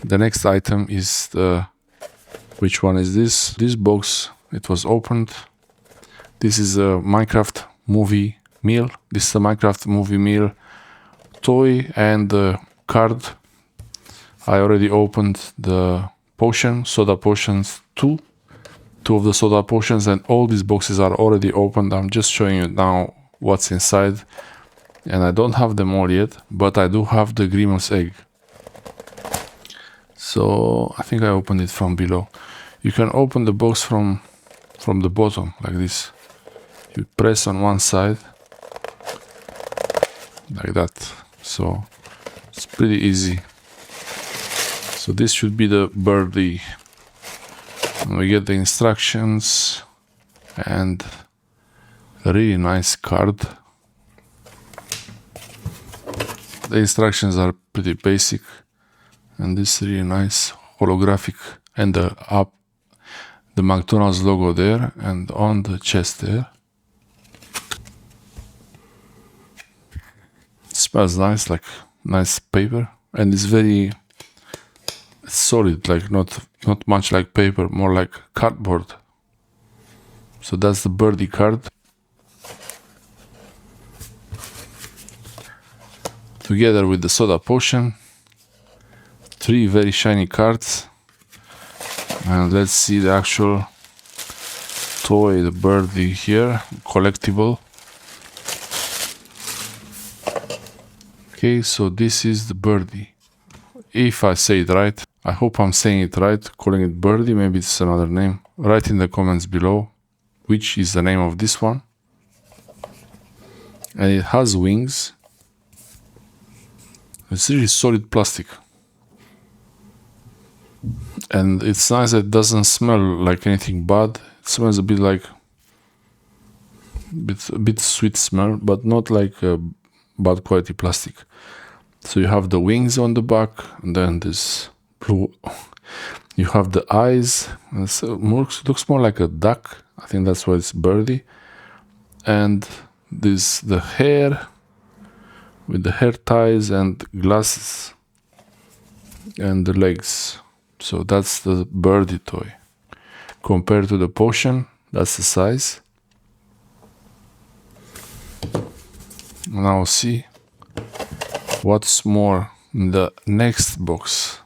The next item is which one is this? This box, it was opened. This is a Minecraft movie meal. This is a Minecraft movie meal toy and the card. I already opened the potion, soda potions, two of the soda potions, and all these boxes are already opened. I'm just showing you now what's inside, and I don't have them all yet, but I do have the Grimace Egg. So I think I opened it from below. You can open the box from the bottom like this. You press on one side like that. So it's pretty easy. So this should be the Birdie. And we get the instructions and a really nice card. The instructions are pretty basic, and this really nice holographic, and the McDonald's logo there, and on the chest there. It smells nice, like nice paper, and it's very solid, like not much like paper, more like cardboard. So that's the Birdie card. Together with the soda potion, 3 very shiny cards. And let's see the actual toy, the Birdie here, collectible. Okay, so this is the Birdie. If I say it right, I hope I'm saying it right, calling it Birdie, maybe it's another name. Write in the comments below which is the name of this one. And it has wings. It's really solid plastic. And it's nice that it doesn't smell like anything bad. It smells a bit like a bit sweet smell, but not like bad quality plastic. So you have the wings on the back, and then this blue. You have the eyes. It looks more like a duck. I think that's why it's Birdie. And this the hair with the hair ties and glasses and the legs. So that's the Birdie toy. Compared to the potion, that's the size. Now see what's more in the next box.